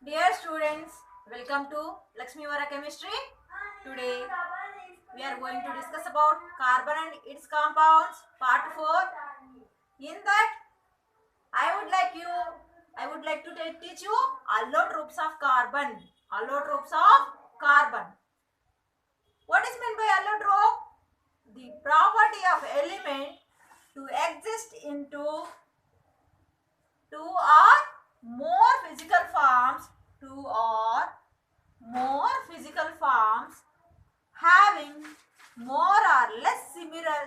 Dear students, welcome to Lakshmi Vara Chemistry. Today we are going to discuss about carbon and its compounds, part 4. In that, I would like to teach you allotropes of carbon. Allotropes of carbon. What is meant by allotrope? The property of element to exist into two or more physical forms, two or more physical forms having more or less similar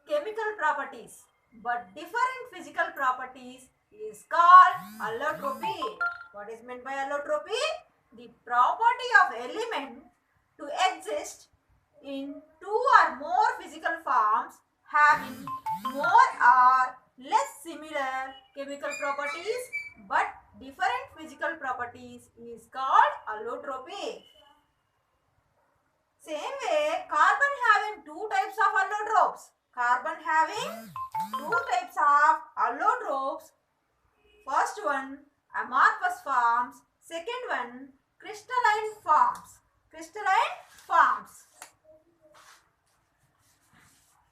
chemical properties but different physical properties is called allotropy. What is meant by allotropy? The property of element to exist in two or more physical forms having more or less similar chemical properties but different physical properties is called allotropy. Same way, carbon having two types of allotropes. Carbon having two types of allotropes. First one, amorphous forms. Second one, crystalline forms. Crystalline forms.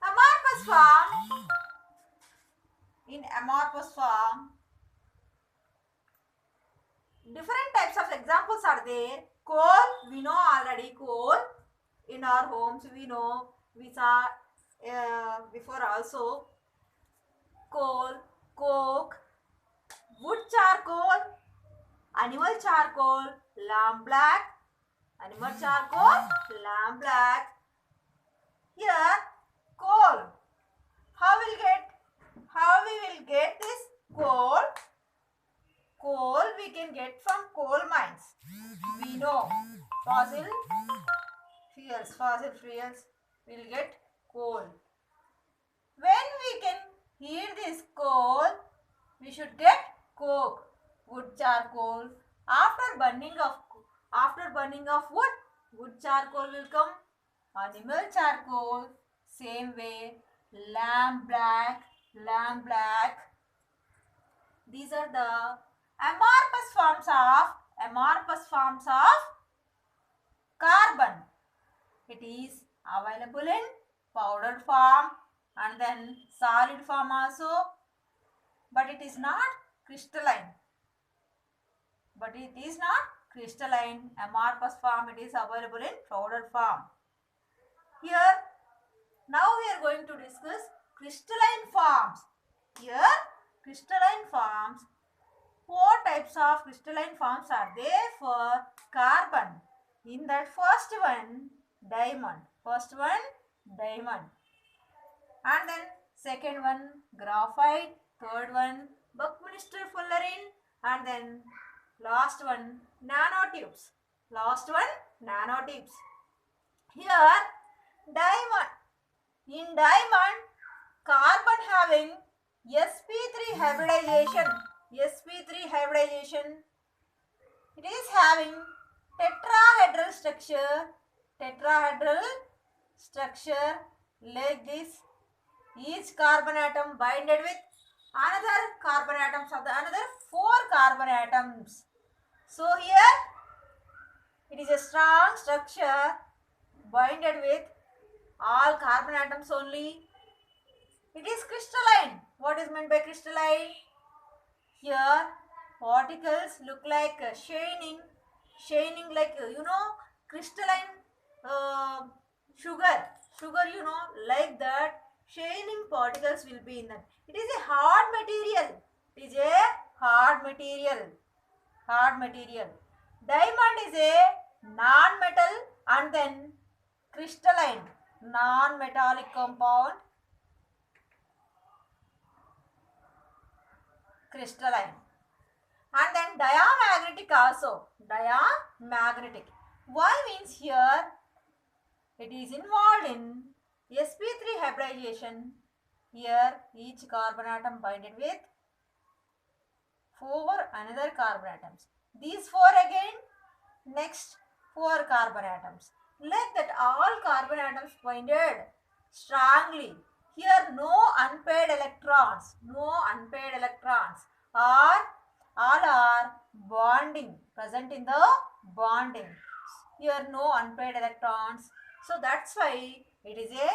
Amorphous form. In amorphous form, different types of examples are there. Coal, we know already coal. In our homes, we know, we saw before also. Coal, coke, wood charcoal, animal charcoal, lamp black, animal charcoal, lamp black. Here, coal. How we will get this coal? Coal we can get from coal mines. We know fossil fuels will get coal. When we can heat this coal, we should get coke, wood charcoal. After burning of wood charcoal will come animal charcoal. Same way, lamp black. These are the amorphous forms of carbon. It is available in powdered form and then solid form also, but it is not crystalline. Amorphous form, it is available in powdered form. Here, now we are going to discuss crystalline forms. Here, crystalline forms. Four types of crystalline forms are there for carbon. In that first one, diamond. And then second one, graphite. Third one, Buckminster fullerene. And then last one, nanotubes. Here, diamond. In diamond, carbon having sp3 hybridization. It is having tetrahedral structure like this. Each carbon atom binded with another carbon atoms of the another 4 carbon atoms. So here it is a strong structure binded with all carbon atoms only. It is crystalline. What is meant by crystalline? Here particles look like shining like crystalline sugar, like that shining particles will be in that. It is a hard material. Diamond is a non-metal and then crystalline, non-metallic compound, crystalline. And then diamagnetic also. Why means here it is involved in sp3 hybridization. Here each carbon atom binded with 4 another carbon atoms. These 4 again, next 4 carbon atoms. Like that all carbon atoms binded strongly. Here no unpaired electrons. All are bonding, present in the bonding. Here no unpaired electrons. So that's why it is a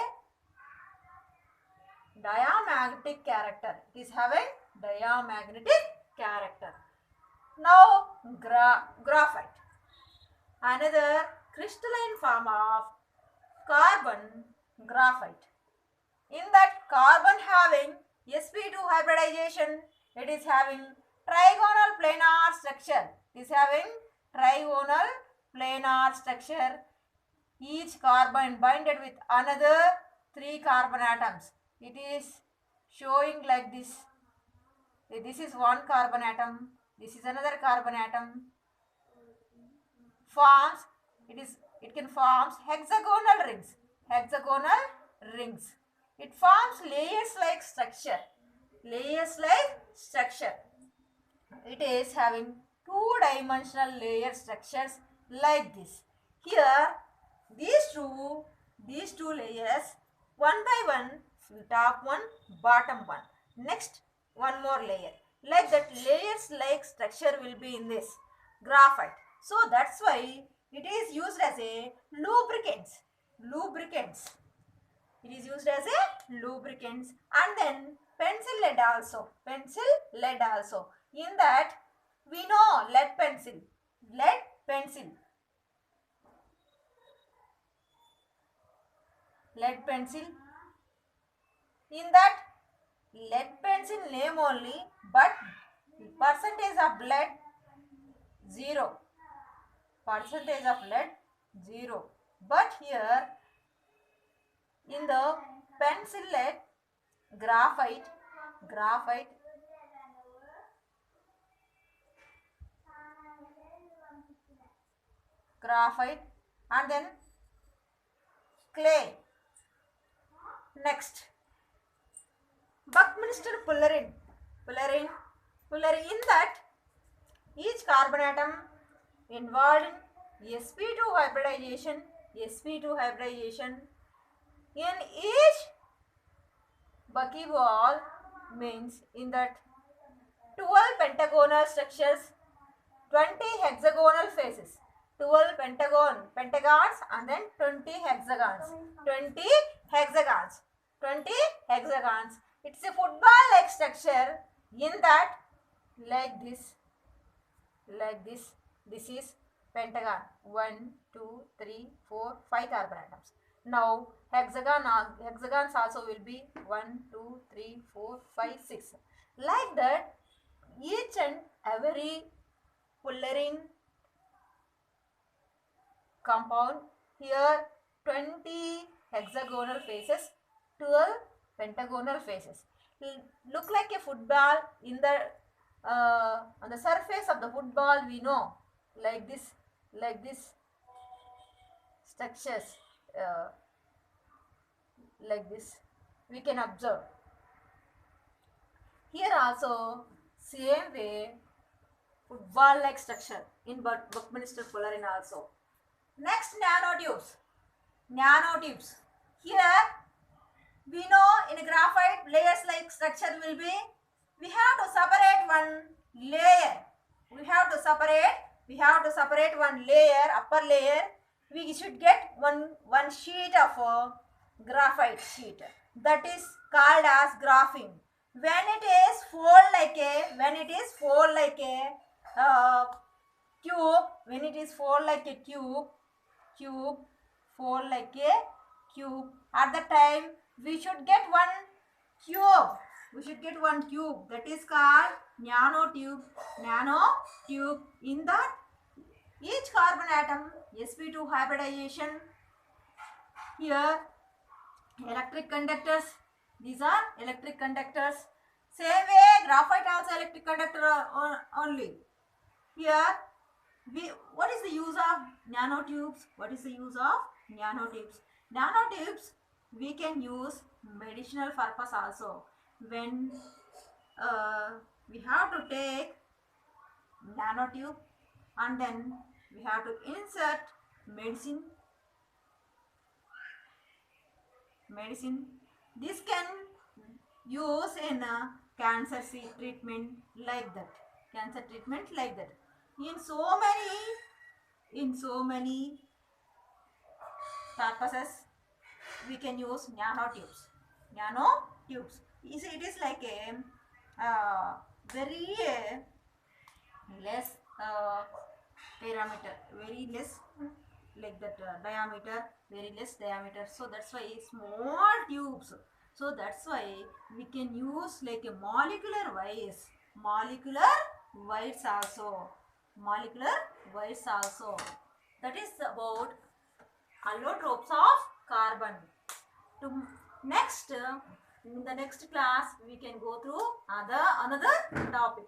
diamagnetic character. It is having diamagnetic character. Now graphite, another crystalline form of carbon, graphite. In that carbon having sp2 hybridization, it is having trigonal planar structure. It is having trigonal planar structure. Each carbon binded with another 3 carbon atoms. It is showing like this. This is one carbon atom. This is another carbon atom. Forms, it can form hexagonal rings. Hexagonal rings. It forms layers like structure. Layers like structure. It is having two-dimensional layer structures like this. Here, these two layers, one by one, top one, bottom one. Next, one more layer. Like that, layers like structure will be in this graphite. So that's why it is used as a lubricants. Lubricants. It is used as a lubricants, and then pencil lead also. Pencil lead also. In that we know lead pencil. Lead pencil. Lead pencil. In that lead pencil name only, but percentage of lead 0. Percentage of lead 0. But here in the pencil lead graphite, and then clay. Next, Buckminster fullerene. In that each carbon atom involved in sp2 hybridization. In each buckyball means in that 12 pentagonal structures, 20 hexagonal faces. 12 pentagons and then 20 hexagons. 20 hexagons. It's a football like structure. In that, like this. This is pentagon. 1, 2, 3, 4, 5 carbon atoms. Now hexagons also will be 1, 2, 3, 4, 5, 6. Like that, each and every fullerene compound, here 20 hexagonal faces, 12 pentagonal faces. Look like a football. In the on the surface of the football we know like this structures, like this we can observe. Here also same way football like structure in Buckminster fullerene also. Next, nanotubes. Here we know in a graphite layers like structure will be, we have to separate one layer. We have to separate one layer, upper layer. We should get one sheet of graphite sheet. That is called as graphene. When it is fold like a cube, at the time we should get one cube. That is called nanotube. In that each carbon atom sp2 hybridization. Here electric conductors. These are electric conductors. Same way graphite also electric conductor only. Here what is the use of nanotubes? Nanotubes we can use medicinal purpose also. When we have to take nanotube and then we have to insert medicine. This can use in cancer treatment like that. in so many purposes we can use nanotubes. Nanotubes. It is like a very less parameter, very less like that diameter, very less diameter. So that's why small tubes. So that's why we can use like a molecular wires also, molecular wires also. That is about allotropes of carbon. To next, in the next class, we can go through another topic.